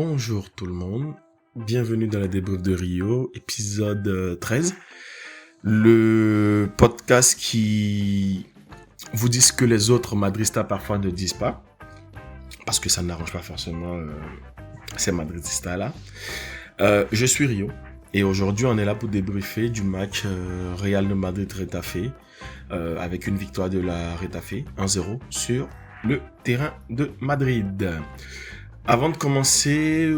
Bonjour tout le monde, bienvenue dans la débrief de Rio, épisode 13. Le podcast qui vous dit ce que les autres madridistas parfois ne disent pas, parce que ça n'arrange pas forcément ces madridistas-là. Je suis Rio, et aujourd'hui on est là pour débriefer du match Real de Madrid-Retafe, avec une victoire de la Retafe, 1-0 sur le terrain de Madrid. Avant de commencer,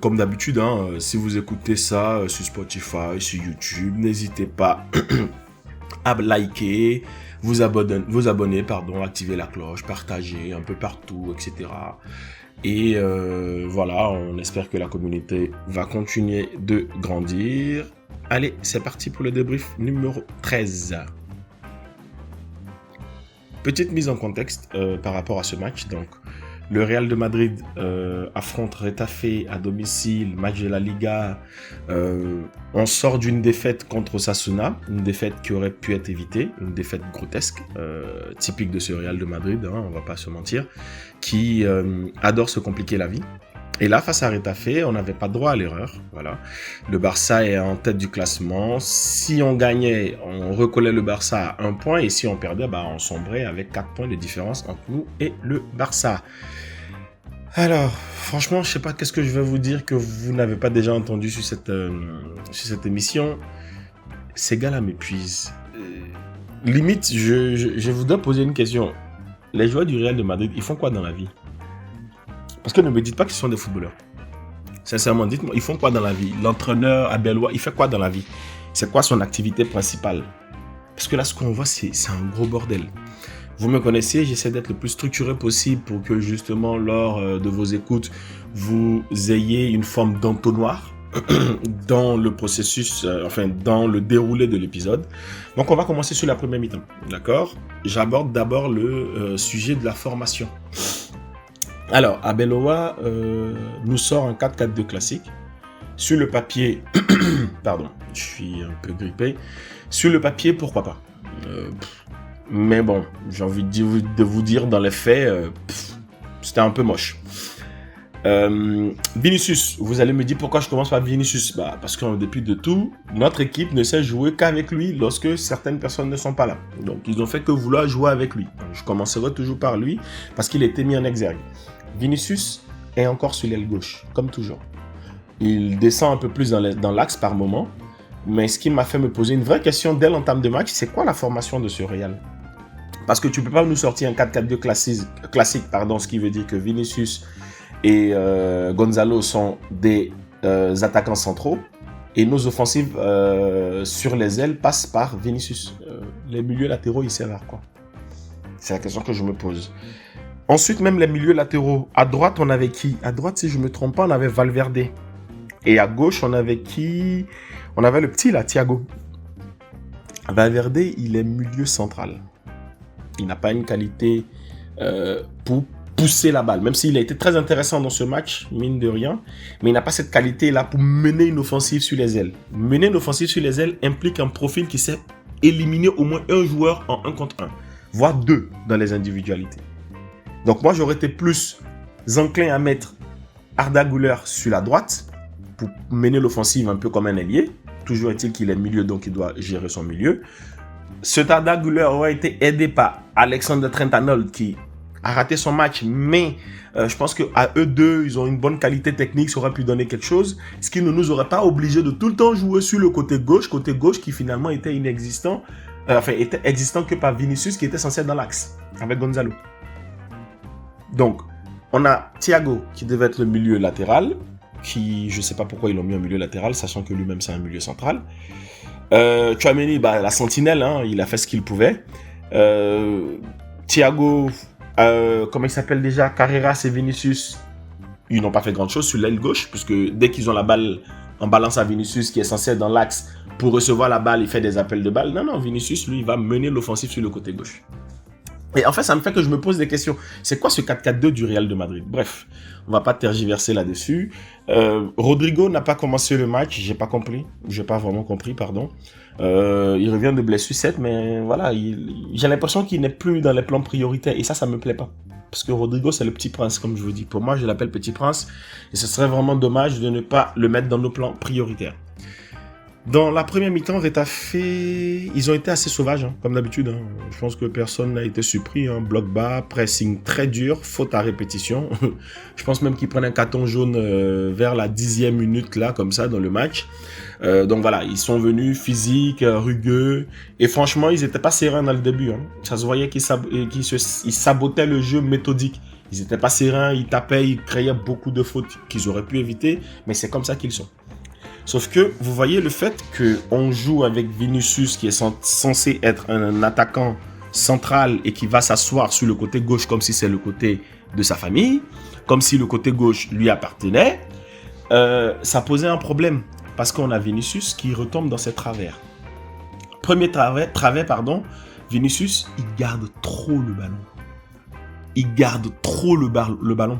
comme d'habitude, si vous écoutez ça sur Spotify, sur YouTube, n'hésitez pas à liker, vous abonner, activer la cloche, partager un peu partout, etc. Et voilà, on espère que la communauté va continuer de grandir. Allez, c'est parti pour le débrief numéro 13. Petite mise en contexte par rapport à ce match, donc. Le Real de Madrid affronte Retafe à domicile, match de la Liga. On sort d'une défaite contre Osasuna, une défaite qui aurait pu être évitée, une défaite grotesque, typique de ce Real de Madrid, on va pas se mentir, qui adore se compliquer la vie. Et là, face à Retafe, on n'avait pas droit à l'erreur. Voilà. Le Barça est en tête du classement. Si on gagnait, on recollait le Barça à 1 point. Et si on perdait, on sombrait avec 4 points de différence entre nous et le Barça. Alors, franchement, je sais pas qu'est-ce que je vais vous dire que vous n'avez pas déjà entendu sur cette émission. Ces gars-là m'épuisent. Limite, je voudrais poser une question. Les joueurs du Real de Madrid, ils font quoi dans la vie ? Parce que ne me dites pas qu'ils sont des footballeurs. Sincèrement, dites-moi, ils font quoi dans la vie ? L'entraîneur Abeloa, il fait quoi dans la vie ? C'est quoi son activité principale ? Parce que là, ce qu'on voit, c'est un gros bordel. Vous me connaissez, j'essaie d'être le plus structuré possible pour que justement, lors de vos écoutes, vous ayez une forme d'entonnoir dans le processus, dans le déroulé de l'épisode. Donc, on va commencer sur la première mi-temps, d'accord ? J'aborde d'abord le sujet de la formation. Alors, Abeloa nous sort un 4-4-2 classique. Sur le papier, pardon, je suis un peu grippé. Sur le papier, pourquoi pas. Mais bon, j'ai envie de vous dire, dans les faits, c'était un peu moche. Vinicius, vous allez me dire pourquoi je commence par Vinicius. Parce qu'en dépit de tout, notre équipe ne sait jouer qu'avec lui lorsque certaines personnes ne sont pas là. Donc, ils ont fait que vouloir jouer avec lui. Je commencerai toujours par lui parce qu'il a été mis en exergue. Vinicius est encore sur l'aile gauche, comme toujours. Il descend un peu plus dans l'axe par moment, mais ce qui m'a fait me poser une vraie question dès l'entame de match, c'est quoi la formation de ce Real ? Parce que tu ne peux pas nous sortir un 4-4-2 classique, ce qui veut dire que Vinicius et Gonzalo sont des attaquants centraux, et nos offensives sur les ailes passent par Vinicius. Les milieux latéraux, ils servent à quoi ? C'est la question que je me pose. Ensuite, même les milieux latéraux. À droite, on avait qui ? À droite, si je ne me trompe pas, on avait Valverde. Et à gauche, on avait qui ? On avait le petit, là, Thiago. Valverde, il est milieu central. Il n'a pas une qualité pour pousser la balle. Même s'il a été très intéressant dans ce match, mine de rien. Mais il n'a pas cette qualité-là pour mener une offensive sur les ailes. Mener une offensive sur les ailes implique un profil qui sait éliminer au moins un joueur en 1 contre 1. Voire 2 dans les individualités. Donc moi, j'aurais été plus enclin à mettre Arda Güler sur la droite pour mener l'offensive un peu comme un ailier. Toujours est-il qu'il est milieu, donc il doit gérer son milieu. Cet Arda Güler aurait été aidé par Alexander Trent-Arnold qui a raté son match, mais je pense qu'à eux deux, ils ont une bonne qualité technique, ça aurait pu donner quelque chose, ce qui ne nous aurait pas obligé de tout le temps jouer sur le côté gauche qui finalement était inexistant, était existant que par Vinicius qui était censé être dans l'axe avec Gonzalo. Donc, on a Thiago qui devait être le milieu latéral, qui, je ne sais pas pourquoi ils l'ont mis en milieu latéral, sachant que lui-même c'est un milieu central. Tchouaméni, la sentinelle, il a fait ce qu'il pouvait. Thiago, comment il s'appelle déjà ? Carreras et Vinicius, ils n'ont pas fait grand-chose sur l'aile gauche, puisque dès qu'ils ont la balle en balance à Vinicius, qui est censé être dans l'axe, pour recevoir la balle, il fait des appels de balle. Non, Vinicius, lui, il va mener l'offensive sur le côté gauche. Et en fait, ça me fait que je me pose des questions. C'est quoi ce 4-4-2 du Real de Madrid ? Bref, on va pas tergiverser là-dessus. Rodrigo n'a pas commencé le match, j'ai pas vraiment compris, pardon. Il revient de blessure 7, mais voilà, j'ai l'impression qu'il n'est plus dans les plans prioritaires, et ça me plaît pas. parce que Rodrigo, c'est le petit prince, comme je vous dis. Pour moi, je l'appelle petit prince. Et ce serait vraiment dommage de ne pas le mettre dans nos plans prioritaires. Dans la première mi-temps, Retafe, ils ont été assez sauvages, hein, comme d'habitude. Hein. Je pense que personne n'a été surpris. Hein. Bloc bas, pressing très dur, faute à répétition. Je pense même qu'ils prennent un carton jaune vers la 10e minute, là, comme ça, dans le match. Donc voilà, ils sont venus physiques, rugueux. Et franchement, ils n'étaient pas sereins dans le début. Hein. Ça se voyait qu'ils sabotaient le jeu méthodique. Ils n'étaient pas sereins, ils tapaient, ils créaient beaucoup de fautes qu'ils auraient pu éviter. Mais c'est comme ça qu'ils sont. Sauf que vous voyez le fait qu'on joue avec Vinicius qui est censé être un attaquant central et qui va s'asseoir sur le côté gauche comme si c'est le côté de sa famille, comme si le côté gauche lui appartenait, ça posait un problème parce qu'on a Vinicius qui retombe dans ses travers. Premier travers, Vinicius, il garde trop le ballon. Il garde trop le ballon.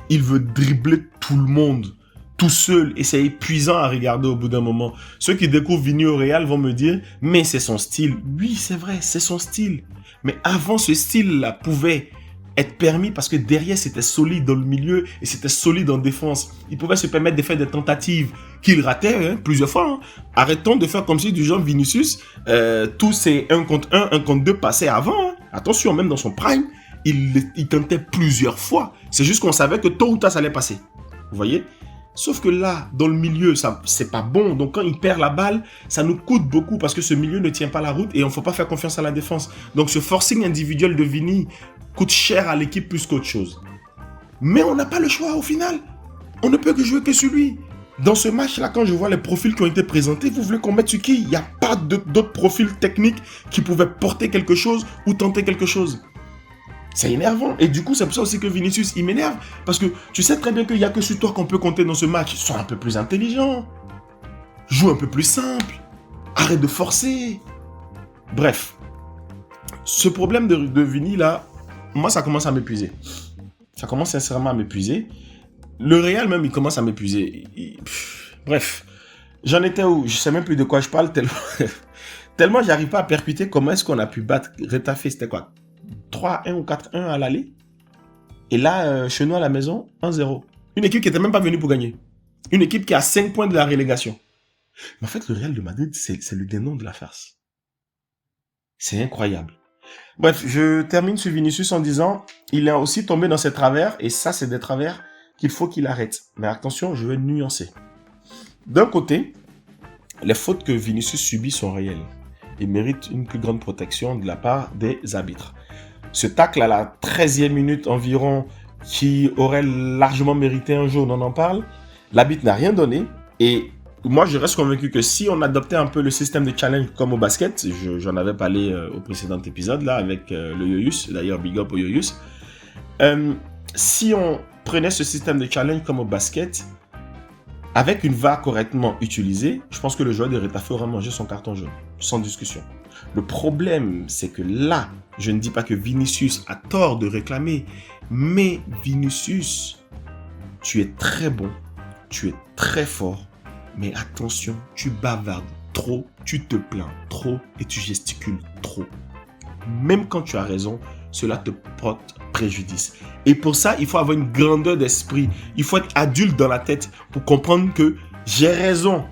Il veut dribbler tout le monde. Tout seul, et c'est épuisant à regarder au bout d'un moment. Ceux qui découvrent Vini au Real vont me dire, mais c'est son style. Oui, c'est vrai, c'est son style. Mais avant, ce style-là pouvait être permis parce que derrière, c'était solide dans le milieu et c'était solide en défense. Il pouvait se permettre de faire des tentatives qu'il ratait plusieurs fois. Hein. Arrêtons de faire comme si du genre Vinicius, tous ces 1 contre 1, 1 contre 2 passaient avant. Hein. Attention, même dans son prime, il tentait plusieurs fois. C'est juste qu'on savait que tôt ou tard, ça allait passer. Vous voyez ? Sauf que là, dans le milieu, ça c'est pas bon. Donc quand il perd la balle, ça nous coûte beaucoup parce que ce milieu ne tient pas la route et on ne faut pas faire confiance à la défense. Donc ce forcing individuel de Vini coûte cher à l'équipe plus qu'autre chose. Mais on n'a pas le choix au final. On ne peut que jouer que sur lui. Dans ce match-là, quand je vois les profils qui ont été présentés, vous voulez qu'on mette sur qui ? Il n'y a pas d'autres profils techniques qui pouvaient porter quelque chose ou tenter quelque chose. C'est énervant. Et du coup, c'est pour ça aussi que Vinicius, il m'énerve. Parce que tu sais très bien qu'il n'y a que sur toi qu'on peut compter dans ce match. Sois un peu plus intelligent. Joue un peu plus simple. Arrête de forcer. Bref. Ce problème de Vini, là, moi, ça commence à m'épuiser. Ça commence sincèrement à m'épuiser. Le Real, même, il commence à m'épuiser. Bref. J'en étais où ? Je ne sais même plus de quoi je parle. Tellement j'arrive pas à percuter comment est-ce qu'on a pu battre Retafe. C'était quoi ? 3-1 ou 4-1 à l'aller. Et là, chez nous à la maison, 1-0. Une équipe qui n'était même pas venue pour gagner. Une équipe qui a 5 points de la relégation. Mais en fait, le Real de Madrid, c'est le dénom de la farce. C'est incroyable. Bref, je termine sur Vinicius en disant, il est aussi tombé dans ses travers, et ça, c'est des travers qu'il faut qu'il arrête. Mais attention, je vais nuancer. D'un côté, les fautes que Vinicius subit sont réelles. Il mérite une plus grande protection de la part des arbitres. Ce tacle à la 13e minute environ, qui aurait largement mérité un jaune, on en parle. L'arbitre n'a rien donné. Et moi, je reste convaincu que si on adoptait un peu le système de challenge comme au basket, j'en avais parlé au précédent épisode, là, avec le Yoyus, d'ailleurs, big up au Yoyus. Si on prenait ce système de challenge comme au basket, avec une VAR correctement utilisée, je pense que le joueur de Retafe aurait mangé son carton jaune, sans discussion. Le problème, c'est que là, je ne dis pas que Vinicius a tort de réclamer, mais Vinicius, tu es très bon, tu es très fort, mais attention, tu bavardes trop, tu te plains trop et tu gesticules trop. Même quand tu as raison, cela te porte préjudice. Et pour ça, il faut avoir une grandeur d'esprit. Il faut être adulte dans la tête pour comprendre que j'ai raison.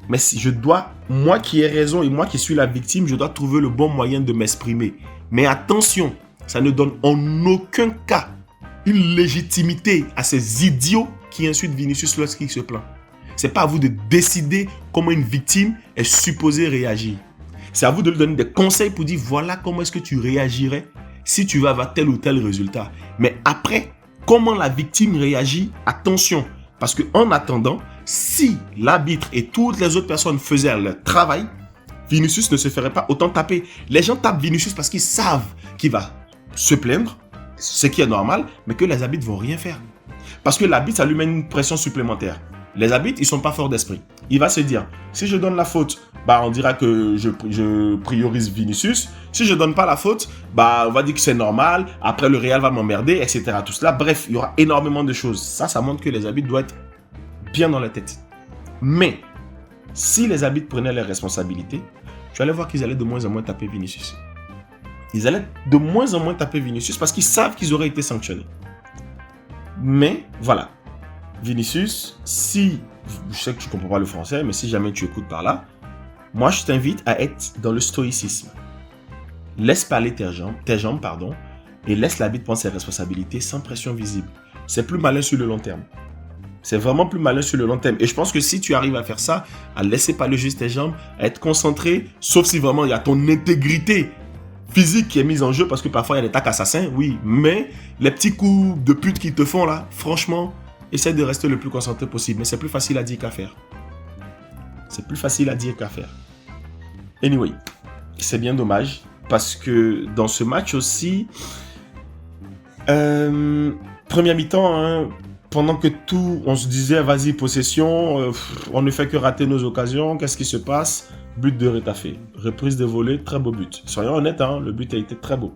Mais si je dois, moi qui ai raison et moi qui suis la victime, je dois trouver le bon moyen de m'exprimer. Mais attention, ça ne donne en aucun cas une légitimité à ces idiots qui insultent Vinicius lorsqu'il se plaint. C'est pas à vous de décider comment une victime est supposée réagir. C'est à vous de lui donner des conseils pour dire voilà comment est-ce que tu réagirais si tu vas avoir tel ou tel résultat. Mais après, comment la victime réagit, attention. Parce qu'en attendant, si l'arbitre et toutes les autres personnes faisaient leur travail, Vinicius ne se ferait pas autant taper. Les gens tapent Vinicius parce qu'ils savent qu'il va se plaindre, ce qui est normal, mais que les arbitres ne vont rien faire. Parce que l'arbitre, ça lui met une pression supplémentaire. Les arbitres, ils ne sont pas forts d'esprit. Il va se dire, si je donne la faute, on dira que je priorise Vinicius. Si je ne donne pas la faute, on va dire que c'est normal. Après, le Real va m'emmerder, etc. Tout cela. Bref, il y aura énormément de choses. Ça montre que les arbitres doivent être bien dans la tête. Mais, si les arbitres prenaient leurs responsabilités, tu allais voir qu'ils allaient de moins en moins taper Vinicius. ils allaient de moins en moins taper Vinicius parce qu'ils savent qu'ils auraient été sanctionnés. Mais voilà, Vinicius, si, je sais que tu ne comprends pas le français, mais si jamais tu écoutes par là, moi je t'invite à être dans le stoïcisme. Laisse parler tes jambes, et laisse l'arbitre prendre ses responsabilités sans pression visible. C'est plus malin sur le long terme. C'est vraiment plus malin sur le long terme. Et je pense que si tu arrives à faire ça, à laisser parler juste tes jambes, à être concentré, sauf si vraiment il y a ton intégrité physique qui est mise en jeu, parce que parfois il y a des tacs assassins, oui, mais les petits coups de pute qu'ils te font là, franchement, essaie de rester le plus concentré possible. Mais c'est plus facile à dire qu'à faire. C'est plus facile à dire qu'à faire. Anyway, c'est bien dommage, parce que dans ce match aussi, première mi-temps, hein, pendant que tout, on se disait, vas-y, possession, on ne fait que rater nos occasions, qu'est-ce qui se passe? But de Retafe, reprise de volée, très beau but. Soyons honnêtes, hein, le but a été très beau.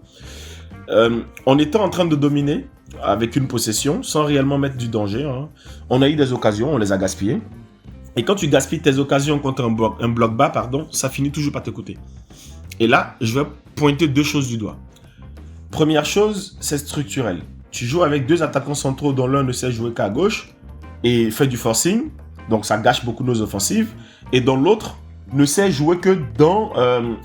On était en train de dominer avec une possession, sans réellement mettre du danger. Hein. On a eu des occasions, on les a gaspillées. Et quand tu gaspilles tes occasions contre un bloc bas, ça finit toujours par te coûter. Et là, je vais pointer deux choses du doigt. Première chose, c'est structurel. Tu joues avec deux attaquants centraux dont l'un ne sait jouer qu'à gauche et fait du forcing, donc ça gâche beaucoup nos offensives, et dont l'autre ne sait jouer que dans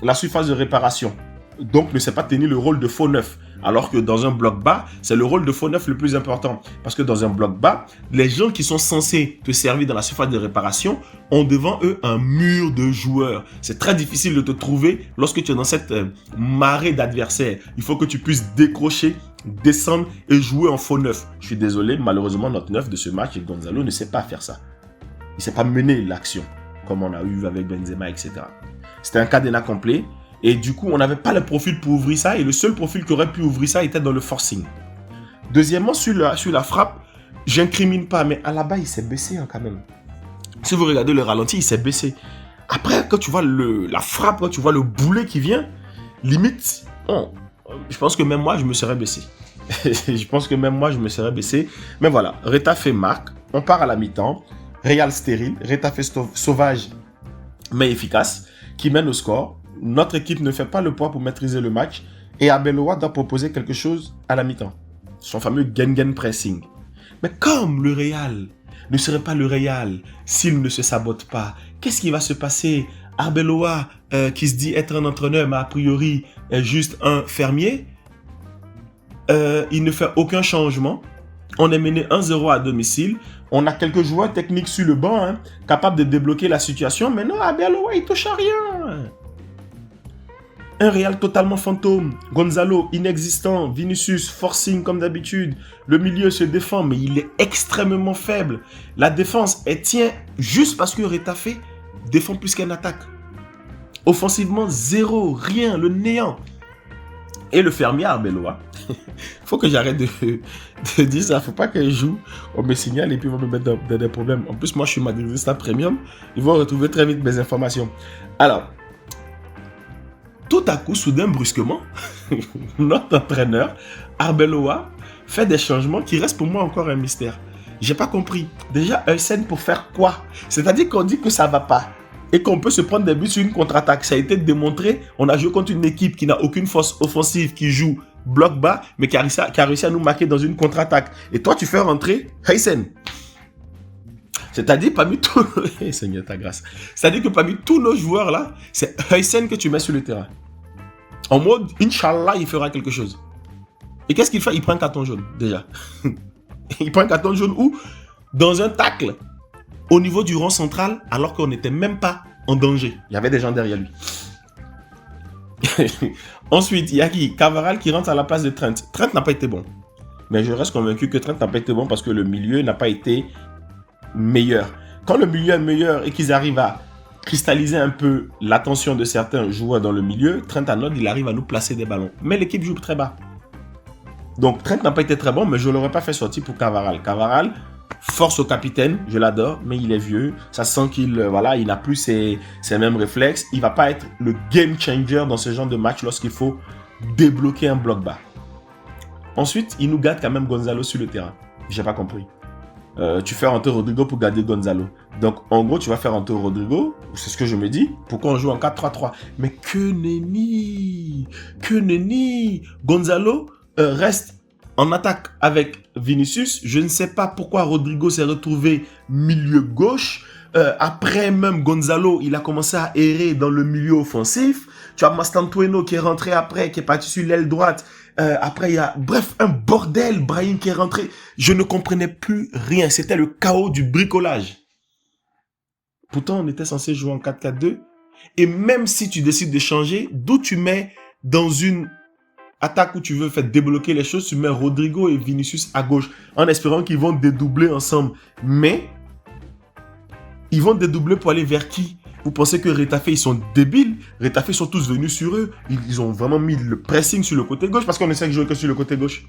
la surface de réparation, donc ne sait pas tenir le rôle de faux neuf, alors que dans un bloc bas, c'est le rôle de faux neuf le plus important, parce que dans un bloc bas, les gens qui sont censés te servir dans la surface de réparation ont devant eux un mur de joueurs. C'est très difficile de te trouver lorsque tu es dans cette marée d'adversaires. Il faut que tu puisses décrocher, descendre et jouer en faux neuf. Je suis désolé, malheureusement, notre neuf de ce match, Gonzalo, ne sait pas faire ça. Il ne sait pas mener l'action, comme on a eu avec Benzema, etc. C'était un cadenas complet. Et du coup, on n'avait pas le profil pour ouvrir ça. Et le seul profil qui aurait pu ouvrir ça était dans le forcing. Deuxièmement, sur la frappe, j'incrimine pas. Mais à la base, il s'est baissé hein, quand même. Si vous regardez le ralenti, il s'est baissé. Après, quand tu vois la frappe, quand tu vois le boulet qui vient, limite, je pense que même moi, je me serais baissé. Mais voilà, Retafe marque. On part à la mi-temps. Real stérile. Retafe sauvage, mais efficace, qui mène au score. Notre équipe ne fait pas le poids pour maîtriser le match et Arbeloa doit proposer quelque chose à la mi-temps. Son fameux Gengen pressing. Mais comme le Real ne serait pas le Real s'il ne se sabote pas, qu'est-ce qui va se passer? Arbeloa, qui se dit être un entraîneur, mais a priori est juste un fermier, il ne fait aucun changement. On est mené 1-0 à domicile. On a quelques joueurs techniques sur le banc, hein, capables de débloquer la situation, mais non, Arbeloa, il touche à rien. Un Real totalement fantôme, Gonzalo inexistant, Vinicius forcing comme d'habitude, le milieu se défend mais il est extrêmement faible. La défense, elle tient juste parce que Retafe défend plus qu'elle attaque. Offensivement, zéro, rien, le néant. Et le fermier Arbeloa, faut que j'arrête de dire ça, faut pas qu'elle joue, on me signale et puis on va me mettre dans des problèmes. En plus, moi je suis madridista premium, ils vont retrouver très vite mes informations. Alors, tout à coup, soudain, brusquement, notre entraîneur, Arbeloa, fait des changements qui restent pour moi encore un mystère. J'ai pas compris. Déjà, Huysen pour faire quoi? C'est-à-dire qu'on dit que ça va pas et qu'on peut se prendre des buts sur une contre-attaque. Ça a été démontré. On a joué contre une équipe qui n'a aucune force offensive, qui joue bloc bas, mais qui a réussi à nous marquer dans une contre-attaque. Et toi, tu fais rentrer Huysen. C'est-à-dire parmi tous... Seigneur ta grâce. C'est-à-dire que parmi tous nos joueurs là, c'est Huysen que tu mets sur le terrain. En mode, Inch'Allah, il fera quelque chose. Et qu'est-ce qu'il fait? Il prend un carton jaune, déjà. Il prend un carton jaune où? Dans un tacle, au niveau du rond central, alors qu'on n'était même pas en danger. Il y avait des gens derrière lui. Ensuite, il y a qui? Cavaral qui rentre à la place de Trent. Trent n'a pas été bon. Mais je reste convaincu que Trent n'a pas été bon parce que le milieu n'a pas été meilleur. Quand le milieu est meilleur et qu'ils arrivent à cristalliser un peu l'attention de certains joueurs dans le milieu, Trent Arnold, il arrive à nous placer des ballons. Mais l'équipe joue très bas. Donc Trent n'a pas été très bon, mais je ne l'aurais pas fait sortir pour Cavaral. Cavaral, force au capitaine, je l'adore, mais il est vieux. Ça sent qu'il il n'a plus ses mêmes réflexes. Il ne va pas être le game changer dans ce genre de match lorsqu'il faut débloquer un bloc bas. Ensuite, il nous garde quand même Gonzalo sur le terrain. J'ai pas compris. tu fais rentrer Rodrigo pour garder Gonzalo. Donc, en gros, tu vas faire rentrer Rodrigo, c'est ce que je me dis, pourquoi on joue en 4-3-3. Mais que nenni. Gonzalo reste en attaque avec Vinicius. Je ne sais pas pourquoi Rodrigo s'est retrouvé milieu gauche. Après même Gonzalo, il a commencé à errer dans le milieu offensif. Tu as Mastantuono qui est rentré après, qui est parti sur l'aile droite. Après, il y a, bref, un bordel. Brahim qui est rentré. Je ne comprenais plus rien. C'était le chaos du bricolage. Pourtant, on était censé jouer en 4-4-2. Et même si tu décides de changer, d'où tu mets dans une attaque où tu veux faire débloquer les choses, tu mets Rodrigo et Vinicius à gauche, en espérant qu'ils vont dédoubler ensemble. Mais, ils vont dédoubler pour aller vers qui? Vous pensez que Retafe, ils sont débiles? Retafe, ils sont tous venus sur eux. Ils ont vraiment mis le pressing sur le côté gauche parce qu'on essaie de jouer que sur le côté gauche.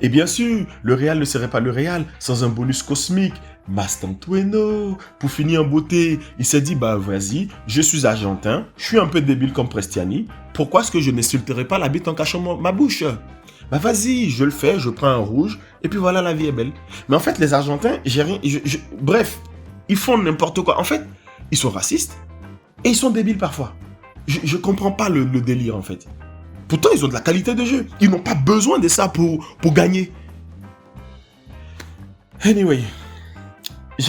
Et bien sûr, le Real ne serait pas le Real sans un bonus cosmique. Mastantuono, pour finir en beauté, il s'est dit, bah vas-y, je suis argentin, je suis un peu débile comme Prestiani, pourquoi est-ce que je n'insulterai pas la bite en cachant ma bouche? Bah vas-y, je le fais, je prends un rouge, et puis voilà, la vie est belle. Mais en fait, les Argentins, j'ai rien, bref, ils font n'importe quoi. En fait, ils sont racistes, et ils sont débiles parfois. Je comprends pas le délire, en fait. Pourtant, ils ont de la qualité de jeu. Ils n'ont pas besoin de ça pour gagner. Anyway,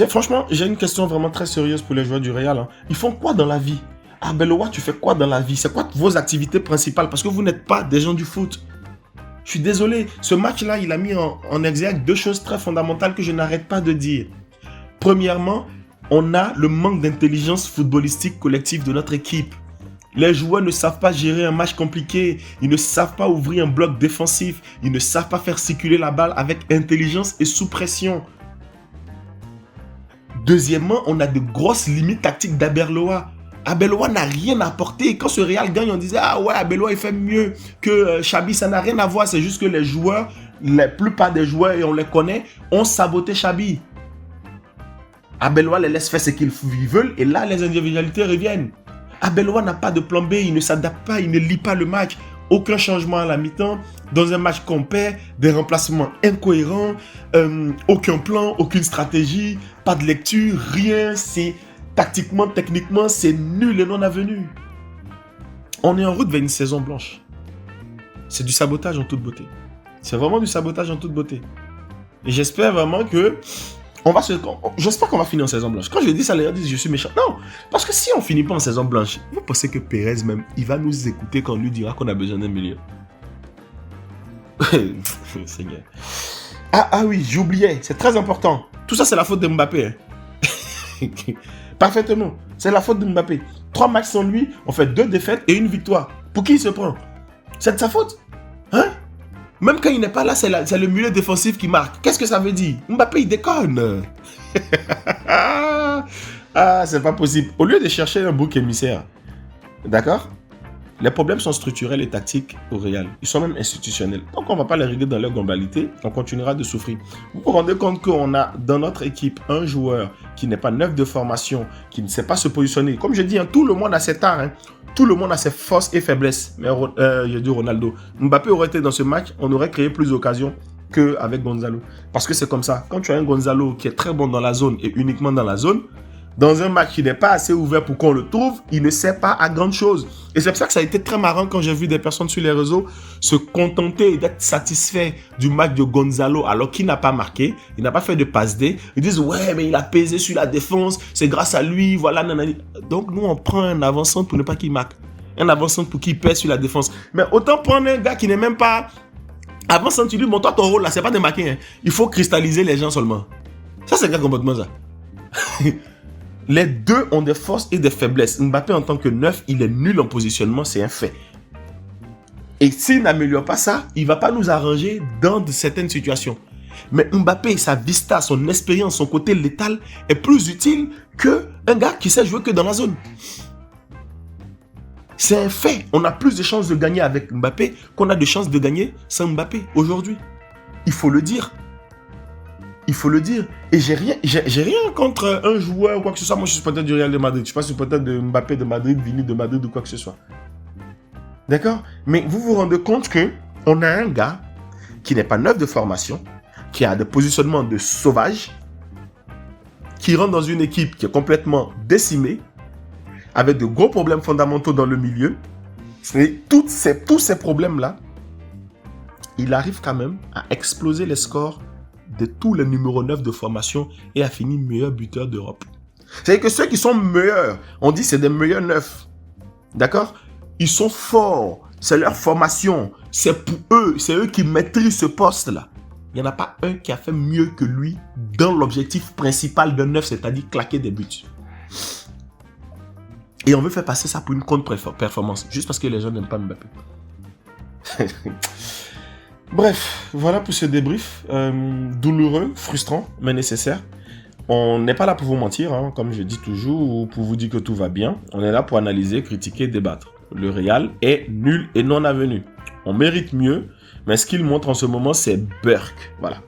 franchement, j'ai une question vraiment très sérieuse pour les joueurs du Real. Ils font quoi dans la vie? Arbeloa, tu fais quoi dans la vie? C'est quoi vos activités principales? Parce que vous n'êtes pas des gens du foot. Je suis désolé. Ce match-là, il a mis en exergue deux choses très fondamentales que je n'arrête pas de dire. Premièrement, on a le manque d'intelligence footballistique collective de notre équipe. Les joueurs ne savent pas gérer un match compliqué. Ils ne savent pas ouvrir un bloc défensif. Ils ne savent pas faire circuler la balle avec intelligence et sous pression. Deuxièmement, on a de grosses limites tactiques d'Abeloa. Arbeloa n'a rien apporté. Quand ce Real gagne, on disait « Ah ouais, Arbeloa il fait mieux que Xabi ». Ça n'a rien à voir. C'est juste que les joueurs, la plupart des joueurs, et on les connaît, ont saboté Xabi. Arbeloa les laisse faire ce qu'ils veulent et là, les individualités reviennent. Arbeloa n'a pas de plan B, il ne s'adapte pas, il ne lit pas le match. Aucun changement à la mi-temps. Dans un match qu'on perd, des remplacements incohérents, aucun plan, aucune stratégie, pas de lecture, rien. C'est tactiquement, techniquement, c'est nul et non avenu. On est en route vers une saison blanche. C'est du sabotage en toute beauté. C'est vraiment du sabotage en toute beauté. Et j'espère vraiment que j'espère qu'on va finir en saison blanche. Quand je dis ça, les gens disent je suis méchant. Non, parce que si on finit pas en saison blanche, vous pensez que Pérez même, il va nous écouter quand on lui dira qu'on a besoin d'un milieu? Seigneur. Ah oui, j'oubliais, c'est très important. Tout ça, c'est la faute de Mbappé. Hein. Parfaitement, c'est la faute de Mbappé. 3 matchs sans lui, on fait 2 défaites et 1 victoire. Pour qui il se prend? C'est de sa faute? Hein? Même quand il n'est pas là, c'est le milieu défensif qui marque. Qu'est-ce que ça veut dire? Mbappé, il déconne. Ah, c'est pas possible. Au lieu de chercher un bouc émissaire, d'accord? Les problèmes sont structurels et tactiques au Real. Ils sont même institutionnels. Donc, on ne va pas les régler dans leur globalité. On continuera de souffrir. Vous vous rendez compte qu'on a dans notre équipe un joueur qui n'est pas neuf de formation, qui ne sait pas se positionner. Comme je dis, hein, tout le monde a ses tares. Hein. Tout le monde a ses forces et faiblesses. Mais je dis Ronaldo. Mbappé aurait été dans ce match, on aurait créé plus d'occasions qu'avec Gonzalo. Parce que c'est comme ça. Quand tu as un Gonzalo qui est très bon dans la zone et uniquement dans la zone, dans un match qui n'est pas assez ouvert pour qu'on le trouve, il ne sert pas à grande chose. Et c'est pour ça que ça a été très marrant quand j'ai vu des personnes sur les réseaux se contenter d'être satisfaits du match de Gonzalo alors qu'il n'a pas marqué, il n'a pas fait de passe D. Ils disent ouais mais il a pesé sur la défense, c'est grâce à lui, voilà nanani. Donc nous on prend un avançant pour ne pas qu'il marque, un avançant pour qu'il pèse sur la défense. Mais autant prendre un gars qui n'est même pas avançant, tu lui montres toi ton rôle là, c'est pas de marquer, hein. Il faut cristalliser les gens seulement. Ça c'est quel comportement ça? Les deux ont des forces et des faiblesses. Mbappé, en tant que neuf, il est nul en positionnement, c'est un fait. Et s'il n'améliore pas ça, il ne va pas nous arranger dans certaines situations. Mais Mbappé, sa vista, son expérience, son côté létal est plus utile qu'un gars qui sait jouer que dans la zone. C'est un fait. On a plus de chances de gagner avec Mbappé qu'on a de chances de gagner sans Mbappé aujourd'hui. Il faut le dire. Il faut le dire. Et j'ai rien contre un joueur ou quoi que ce soit. Moi, je suis supporter du Real de Madrid. Je ne suis pas supporter de Mbappé de Madrid, Vini de Madrid ou quoi que ce soit. D'accord? Mais vous vous rendez compte qu'on a un gars qui n'est pas neuf de formation, qui a des positionnements de sauvage, qui rentre dans une équipe qui est complètement décimée, avec de gros problèmes fondamentaux dans le milieu. Et tous ces problèmes-là, il arrive quand même à exploser les scores de tous les numéros 9 de formation et à finir meilleur buteur d'Europe. C'est-à-dire que ceux qui sont meilleurs, on dit c'est des meilleurs 9. D'accord? Ils sont forts. C'est leur formation. C'est pour eux. C'est eux qui maîtrisent ce poste-là. Il n'y en a pas un qui a fait mieux que lui dans l'objectif principal d'un 9, c'est-à-dire claquer des buts. Et on veut faire passer ça pour une contre-performance, juste parce que les gens n'aiment pas Mbappé. Bref, voilà pour ce débrief. Douloureux, frustrant, mais nécessaire. On n'est pas là pour vous mentir, hein, comme je dis toujours, ou pour vous dire que tout va bien. On est là pour analyser, critiquer, débattre. Le Real est nul et non avenu. On mérite mieux, mais ce qu'il montre en ce moment, c'est Burke. Voilà.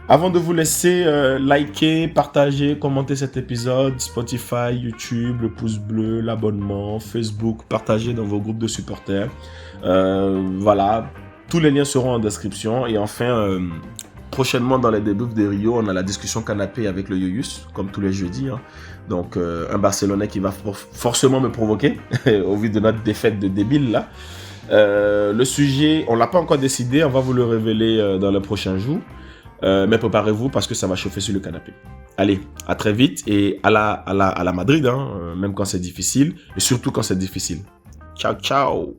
Avant de vous laisser, liker, partager, commenter cet épisode, Spotify, YouTube, le pouce bleu, l'abonnement, Facebook, partagez dans vos groupes de supporters. Voilà, tous les liens seront en description. Et enfin, prochainement dans les débriefs de Rio, on a la discussion canapé avec le Yoyus, comme tous les jeudis. Hein. Donc, un Barcelonais qui va forcément me provoquer, au vu de notre défaite de débile là. Le sujet, on ne l'a pas encore décidé, on va vous le révéler dans les prochains jours. Mais préparez-vous parce que ça va chauffer sur le canapé. Allez, à très vite et à la Madrid, hein, même quand c'est difficile, et surtout quand c'est difficile. Ciao, ciao!